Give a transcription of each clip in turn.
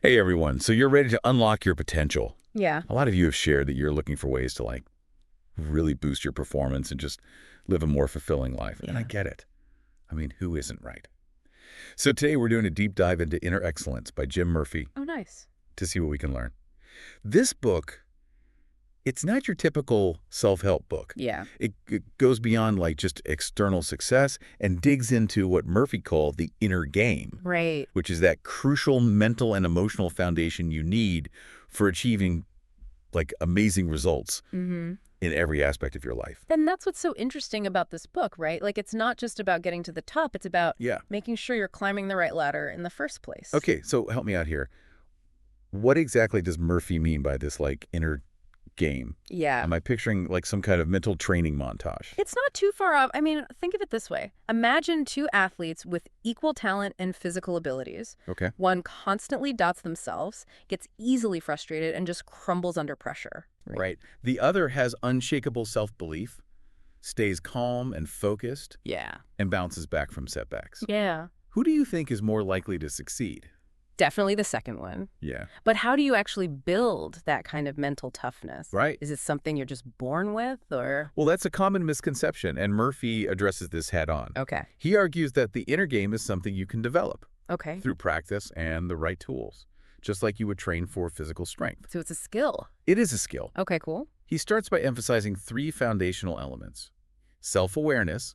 Hey everyone, so you're ready to unlock your potential. Yeah. A lot of you have shared that you're looking for ways to really boost your performance and just live a more fulfilling life. And I Yeah. get it. I mean, who isn't, right? So today we're doing a deep dive into Inner Excellence by Jim Murphy Oh, nice. to see what we can learn. This book, it's not your typical self-help book. Yeah. It goes beyond just external success and digs into what Murphy called the inner game, Right. which is that crucial mental and emotional foundation you need for achieving amazing results Mm-hmm. in every aspect of your life. And that's what's so interesting about this book, right? Like, it's not just about getting to the top, it's about Yeah. making sure you're climbing the right ladder in the first place. Okay, so help me out here. What exactly does Murphy mean by this inner game? Yeah. Am I picturing some kind of mental training montage? It's not too far off. I mean, think of it this way. Imagine two athletes with equal talent and physical abilities. Okay. One constantly doubts themselves, gets easily frustrated, and just crumbles under pressure. Right. The other has unshakable self-belief, stays calm and focused, Yeah. and bounces back from setbacks. Yeah. Who do you think is more likely to succeed? Definitely the second one. Yeah. But how do you actually build that kind of mental toughness? Right. Is it something you're just born with, or? Well, that's a common misconception, and Murphy addresses this head on. Okay. He argues that the inner game is something you can develop Okay. through practice and the right tools, just like you would train for physical strength. So it's a skill. It is a skill. Okay, cool. He starts by emphasizing three foundational elements: self-awareness,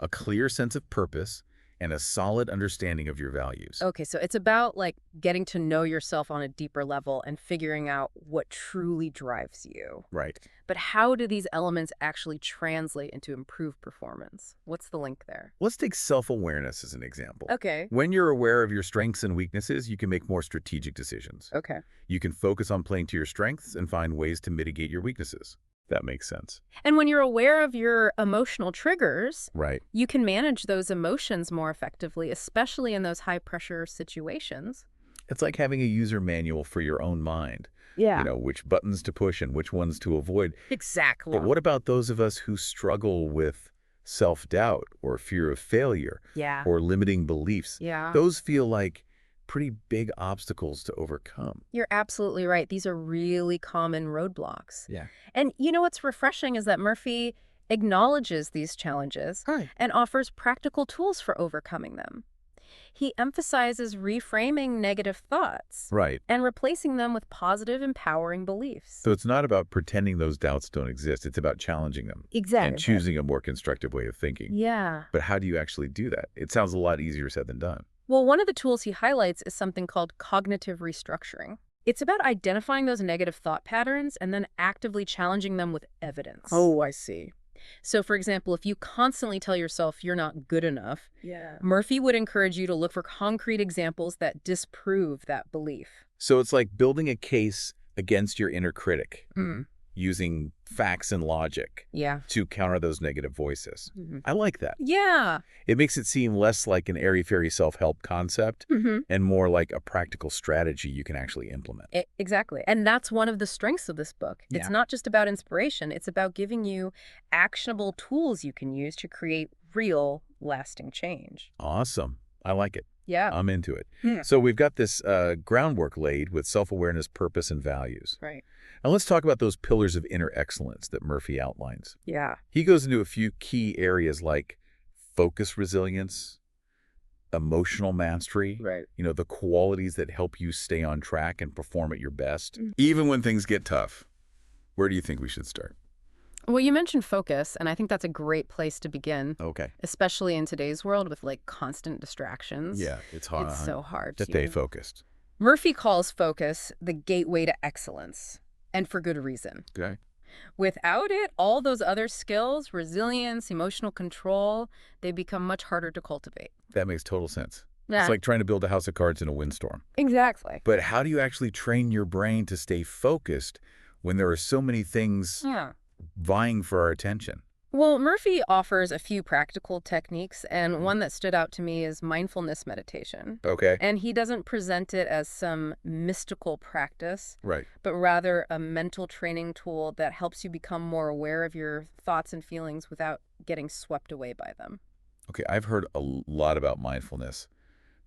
a clear sense of purpose, and a solid understanding of your values. Okay, so it's about like getting to know yourself on a deeper level and figuring out what truly drives you. Right. But how do these elements actually translate into improved performance? What's the link there? Let's take self-awareness as an example. Okay. When you're aware of your strengths and weaknesses, you can make more strategic decisions. Okay. You can focus on playing to your strengths and find ways to mitigate your weaknesses. That makes sense. And when you're aware of your emotional triggers, Right. you can manage those emotions more effectively, especially in those high-pressure situations. It's like having a user manual for your own mind. Yeah. Which buttons to push and which ones to avoid. Exactly. But what about those of us who struggle with self-doubt or fear of failure Yeah. or limiting beliefs? Yeah. Those feel like pretty big obstacles to overcome. You're absolutely right. These are really common roadblocks. Yeah. And you know what's refreshing is that Murphy acknowledges these challenges Right. and offers practical tools for overcoming them. He emphasizes reframing negative thoughts Right. and replacing them with positive, empowering beliefs. So it's not about pretending those doubts don't exist. It's about challenging them Exactly. and choosing a more constructive way of thinking. Yeah. But how do you actually do that? It sounds a lot easier said than done. Well, one of the tools he highlights is something called cognitive restructuring. It's about identifying those negative thought patterns and then actively challenging them with evidence. I see. So, for example, if you constantly tell yourself you're not good enough, Yeah. Murphy would encourage you to look for concrete examples that disprove that belief. So it's like building a case against your inner critic, Mm. using facts and logic Yeah. to counter those negative voices. Mhm. I like that. Yeah. It makes it seem less like an airy-fairy self-help concept Mm-hmm. and more like a practical strategy you can actually implement. Exactly. And that's one of the strengths of this book. It's Yeah. not just about inspiration. It's about giving you actionable tools you can use to create real, lasting change. Awesome. I like it. Yeah. I'm into it. Yeah. So we've got this groundwork laid with self-awareness, purpose, and values. Right. Now let's talk about those pillars of inner excellence that Murphy outlines. Yeah. He goes into a few key areas like focus resilience, emotional mastery, Right. the qualities that help you stay on track and perform at your best. Mm. Even when things get tough, where do you think we should start? Well, you mentioned focus, and I think that's a great place to begin, Okay. especially in today's world with like constant distractions. Yeah, it's hard It's so hard to to stay focused. Murphy calls focus the gateway to excellence, and for good reason. Okay. Without it, all those other skills, resilience, emotional control, they become much harder to cultivate. That makes total sense. Yeah, It's like trying to build a house of cards in a windstorm. exactly. But how do you actually train your brain to stay focused when there are so many things Yeah. vying for our attention? Well, Murphy offers a few practical techniques, and one that stood out to me is mindfulness meditation. Okay. And he doesn't present it as some mystical practice, Right. but rather a mental training tool that helps you become more aware of your thoughts and feelings without getting swept away by them. Okay, I've heard a lot about mindfulness,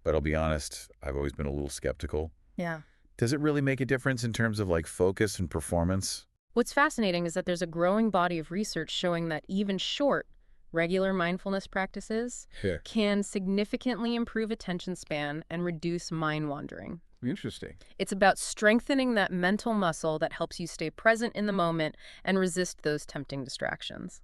but I'll be honest, I've always been a little skeptical. Yeah. Does it really make a difference in terms of like focus and performance? What's fascinating is that there's a growing body of research showing that even short, regular mindfulness practices Yeah. can significantly improve attention span and reduce mind wandering. Interesting. It's about strengthening that mental muscle that helps you stay present in the moment and resist those tempting distractions.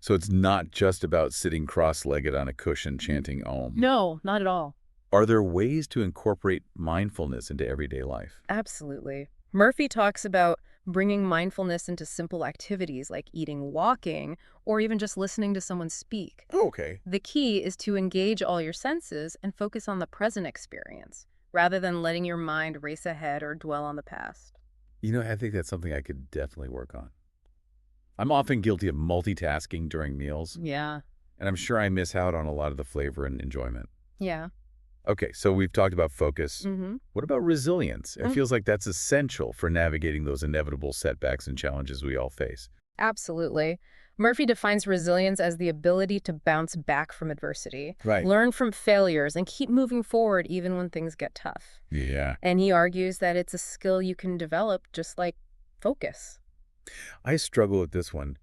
So it's not just about sitting cross-legged on a cushion chanting Om. No, not at all. Are there ways to incorporate mindfulness into everyday life? Absolutely. Murphy talks about bringing mindfulness into simple activities like eating, walking, or even just listening to someone speak. Oh, okay. The key is to engage all your senses and focus on the present experience, rather than letting your mind race ahead or dwell on the past. I think that's something I could definitely work on. I'm often guilty of multitasking during meals, Yeah. and I'm sure I miss out on a lot of the flavor and enjoyment. Yeah. Okay, so we've talked about focus. Mm-hmm. What about resilience? It feels like that's essential for navigating those inevitable setbacks and challenges we all face. Absolutely. Murphy defines resilience as the ability to bounce back from adversity, Right. learn from failures, and keep moving forward even when things get tough. Yeah. And he argues that it's a skill you can develop just like focus. I struggle with this one.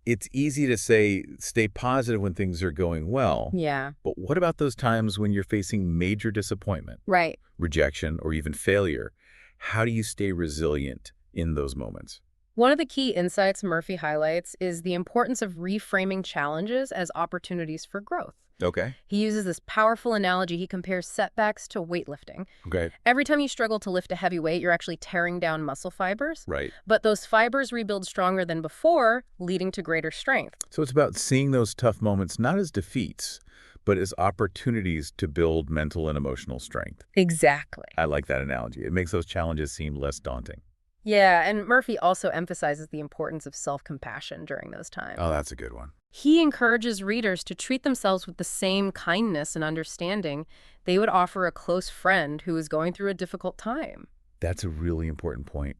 It's easy to say, stay positive when things are going well, Yeah. but what about those times when you're facing major disappointment, Right. rejection, or even failure? How do you stay resilient in those moments? One of the key insights Murphy highlights is the importance of reframing challenges as opportunities for growth. Okay. He uses this powerful analogy. He compares setbacks to weightlifting. Okay. Every time you struggle to lift a heavy weight, you're actually tearing down muscle fibers. Right. But those fibers rebuild stronger than before, leading to greater strength. So it's about seeing those tough moments not as defeats, but as opportunities to build mental and emotional strength. Exactly. I like that analogy. It makes those challenges seem less daunting. Yeah, and Murphy also emphasizes the importance of self-compassion during those times. Oh, that's a good one. He encourages readers to treat themselves with the same kindness and understanding they would offer a close friend who is going through a difficult time. That's a really important point.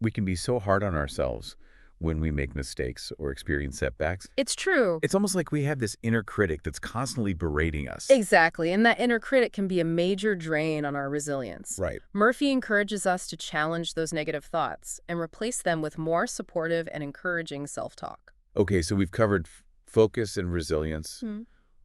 We can be so hard on ourselves when we make mistakes or experience setbacks. It's true. It's almost like we have this inner critic that's constantly berating us. Exactly, and that inner critic can be a major drain on our resilience. Right. Murphy encourages us to challenge those negative thoughts and replace them with more supportive and encouraging self-talk. Okay, so we've covered focus and resilience.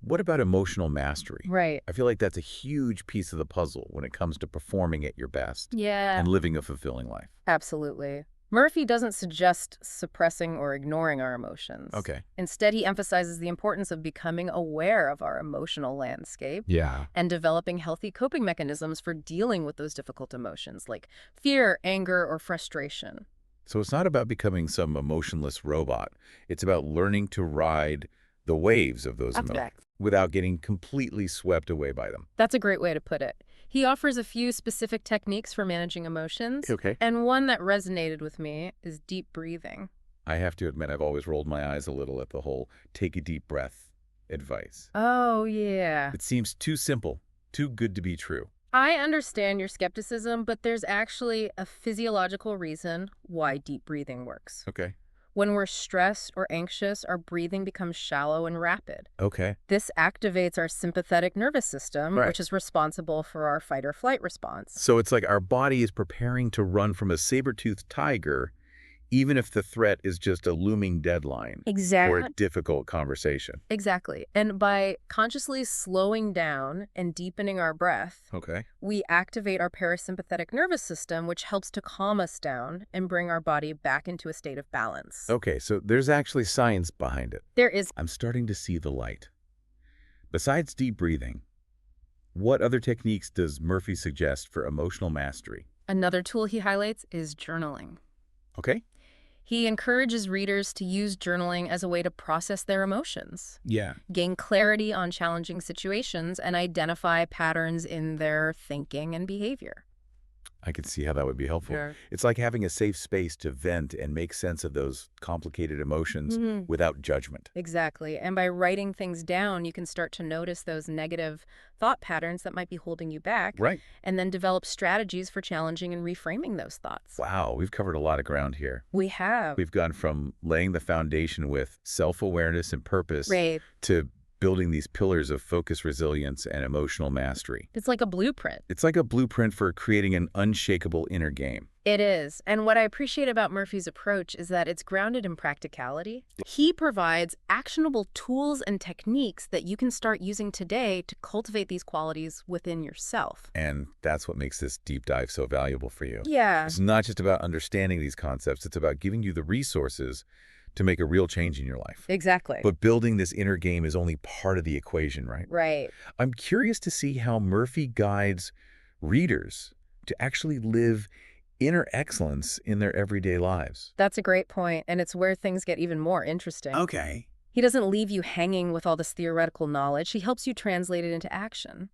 What about emotional mastery? Right. I feel like that's a huge piece of the puzzle when it comes to performing at your best Yeah. and living a fulfilling life. Absolutely. Murphy doesn't suggest suppressing or ignoring our emotions. Okay. Instead, he emphasizes the importance of becoming aware of our emotional landscape Yeah. and developing healthy coping mechanisms for dealing with those difficult emotions like fear, anger, or frustration. So it's not about becoming some emotionless robot. It's about learning to ride the waves of those emotions without getting completely swept away by them. That's a great way to put it. He offers a few specific techniques for managing emotions, Okay. and one that resonated with me is deep breathing. I have to admit, I've always rolled my eyes a little at the whole take a deep breath advice. Oh, yeah. It seems too simple, too good to be true. I understand your skepticism, but there's actually a physiological reason why deep breathing works. Okay. When we're stressed or anxious, our breathing becomes shallow and rapid. Okay. This activates our sympathetic nervous system, Right. which is responsible for our fight or flight response. So it's like our body is preparing to run from a saber-toothed tiger, even if the threat is just a looming deadline or a difficult conversation. Exactly. And by consciously slowing down and deepening our breath, Okay. we activate our parasympathetic nervous system, which helps to calm us down and bring our body back into a state of balance. Okay, so there's actually science behind it. There is I'm starting to see the light. Besides deep breathing, what other techniques does Murphy suggest for emotional mastery? another tool he highlights is journaling. Okay. He encourages readers to use journaling as a way to process their emotions, Yeah. gain clarity on challenging situations, and identify patterns in their thinking and behavior. I can see how that would be helpful. Sure. It's like having a safe space to vent and make sense of those complicated emotions without judgment. Exactly. And by writing things down, you can start to notice those negative thought patterns that might be holding you back, Right. and then develop strategies for challenging and reframing those thoughts. Wow, we've covered a lot of ground here. We have. We've gone from laying the foundation with self-awareness and purpose Right. to building these pillars of focus, resilience, and emotional mastery. It's like a blueprint. It's like a blueprint for creating an unshakable inner game. It is. And what I appreciate about Murphy's approach is that it's grounded in practicality. He provides actionable tools and techniques that you can start using today to cultivate these qualities within yourself. And that's what makes this deep dive so valuable for you. Yeah. It's not just about understanding these concepts. It's about giving you the resources to make a real change in your life. Exactly. But building this inner game is only part of the equation, right? Right. I'm curious to see how Murphy guides readers to actually live inner excellence in their everyday lives. That's a great point, and it's where things get even more interesting. Okay. He doesn't leave you hanging with all this theoretical knowledge. He helps you translate it into action.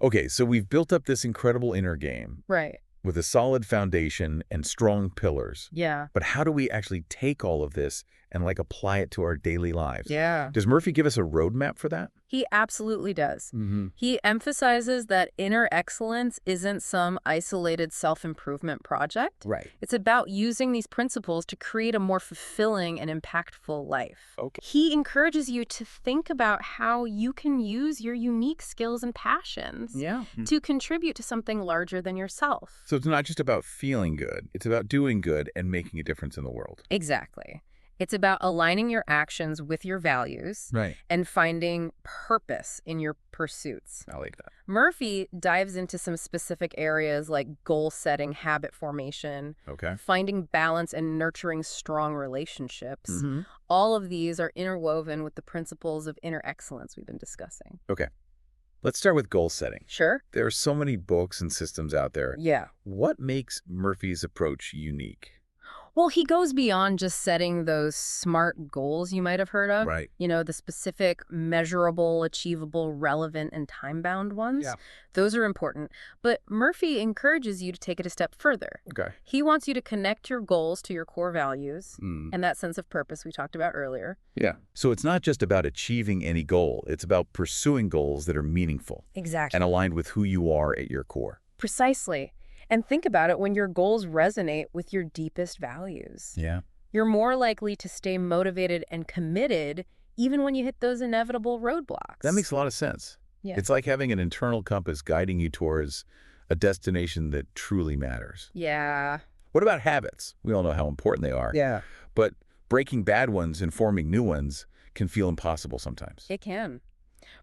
Okay, so we've built up this incredible inner game Right. with a solid foundation and strong pillars. Yeah. But how do we actually take all of this and apply it to our daily lives? Yeah. Does Murphy give us a roadmap for that? He absolutely does. Mm-hmm. He emphasizes that inner excellence isn't some isolated self-improvement project. Right. It's about using these principles to create a more fulfilling and impactful life. Okay. He encourages you to think about how you can use your unique skills and passions to contribute to something larger than yourself. So it's not just about feeling good. It's about doing good and making a difference in the world. Exactly. It's about aligning your actions with your values Right. and finding purpose in your pursuits. I like that. Murphy dives into some specific areas like goal setting, habit formation, Okay. finding balance, and nurturing strong relationships. Mm-hmm. All of these are interwoven with the principles of inner excellence we've been discussing. Okay. Let's start with goal setting. Sure? There are so many books and systems out there. Yeah. What makes Murphy's approach unique? Well, he goes beyond just setting those SMART goals you might have heard of. Right. You know, the specific, measurable, achievable, relevant, and time-bound ones. Yeah. Those are important. But Murphy encourages you to take it a step further. Okay. He wants you to connect your goals to your core values Mm. and that sense of purpose we talked about earlier. Yeah. So it's not just about achieving any goal. It's about pursuing goals that are meaningful Exactly. and aligned with who you are at your core. Precisely. And think about it when your goals resonate with your deepest values. Yeah. You're more likely to stay motivated and committed even when you hit those inevitable roadblocks. That makes a lot of sense. Yeah. It's like having an internal compass guiding you towards a destination that truly matters. Yeah. What about habits? We all know how important they are. Yeah. But breaking bad ones and forming new ones can feel impossible sometimes. It can.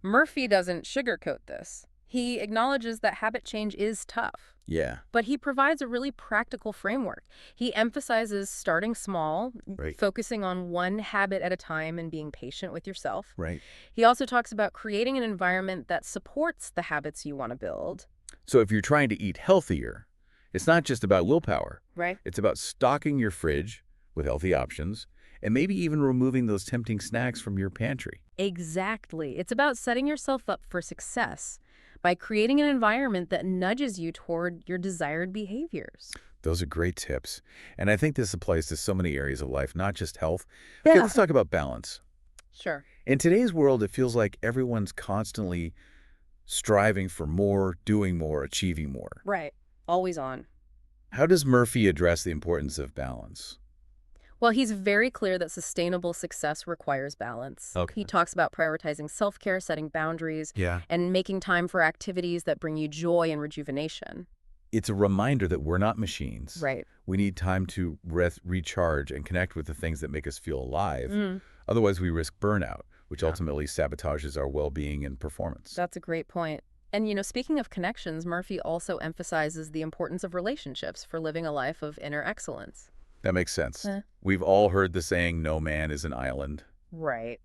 Murphy doesn't sugarcoat this. He acknowledges that habit change is tough. Yeah. But he provides a really practical framework. He emphasizes starting small, Right. focusing on one habit at a time and being patient with yourself. Right. He also talks about creating an environment that supports the habits you want to build. So if you're trying to eat healthier, it's not just about willpower. Right. It's about stocking your fridge with healthy options and maybe even removing those tempting snacks from your pantry. Exactly. It's about setting yourself up for success by creating an environment that nudges you toward your desired behaviors. Those are great tips. And I think this applies to so many areas of life, not just health. Okay, let's talk about balance. Sure. In today's world, it feels like everyone's constantly striving for more, doing more, achieving more. Right. Always on. How does Murphy address the importance of balance? Well, he's very clear that sustainable success requires balance. Okay. He talks about prioritizing self-care, setting boundaries, Yeah. and making time for activities that bring you joy and rejuvenation. It's a reminder that we're not machines. Right. We need time to recharge and connect with the things that make us feel alive. Mm, Otherwise, we risk burnout, which Yeah. ultimately sabotages our well-being and performance. that's a great point. And, you know, speaking of connections, Murphy also emphasizes the importance of relationships for living a life of inner excellence. That makes sense. Eh. We've all heard the saying, no man is an island. Right.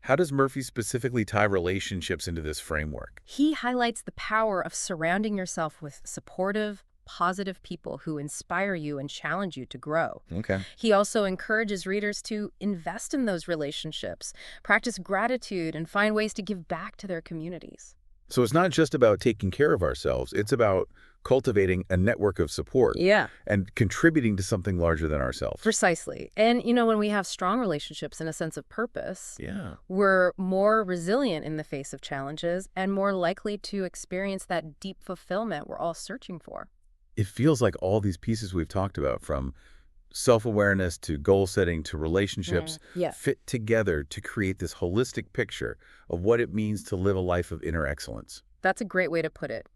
How does Murphy specifically tie relationships into this framework? He highlights the power of surrounding yourself with supportive, positive people who inspire you and challenge you to grow. Okay. He also encourages readers to invest in those relationships, practice gratitude, and find ways to give back to their communities. So it's not just about taking care of ourselves. It's about cultivating a network of support Yeah, and contributing to something larger than ourselves. precisely. And, you know, when we have strong relationships and a sense of purpose, Yeah. we're more resilient in the face of challenges and more likely to experience that deep fulfillment we're all searching for. It feels like all these pieces we've talked about, from self-awareness to goal setting to relationships Yeah. fit together to create this holistic picture of what it means to live a life of inner excellence. That's a great way to put it.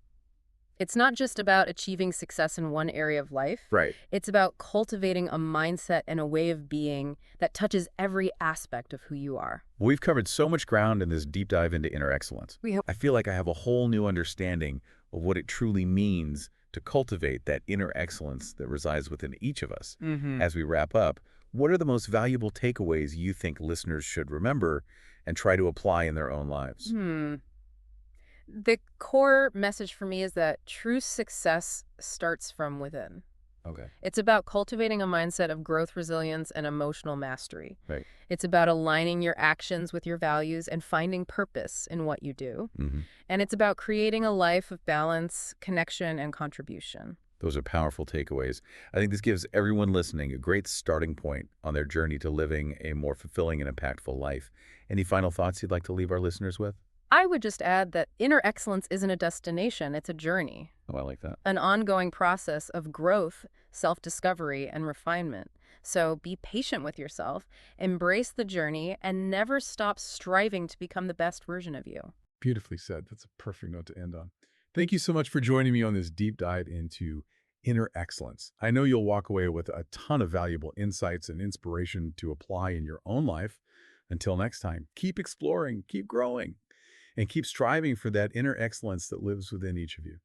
It's not just about achieving success in one area of life. Right. It's about cultivating a mindset and a way of being that touches every aspect of who you are. We've covered so much ground in this deep dive into inner excellence. We hope. I feel like I have a whole new understanding of what it truly means to cultivate that inner excellence that resides within each of us. As we wrap up, what are the most valuable takeaways you think listeners should remember and try to apply in their own lives? Hmm. The core message for me is that true success starts from within. Okay. It's about cultivating a mindset of growth, resilience, and emotional mastery. Right. It's about aligning your actions with your values and finding purpose in what you do. And it's about creating a life of balance, connection, and contribution. Those are powerful takeaways. I think this gives everyone listening a great starting point on their journey to living a more fulfilling and impactful life. Any final thoughts you'd like to leave our listeners with? I would just add that inner excellence isn't a destination, it's a journey, Oh, I like that. an ongoing process of growth, self-discovery, and refinement. So be patient with yourself, embrace the journey, and never stop striving to become the best version of you. Beautifully said. That's a perfect note to end on. Thank you so much for joining me on this deep dive into inner excellence. I know you'll walk away with a ton of valuable insights and inspiration to apply in your own life. Until next time, keep exploring, keep growing, and keep striving for that inner excellence that lives within each of you.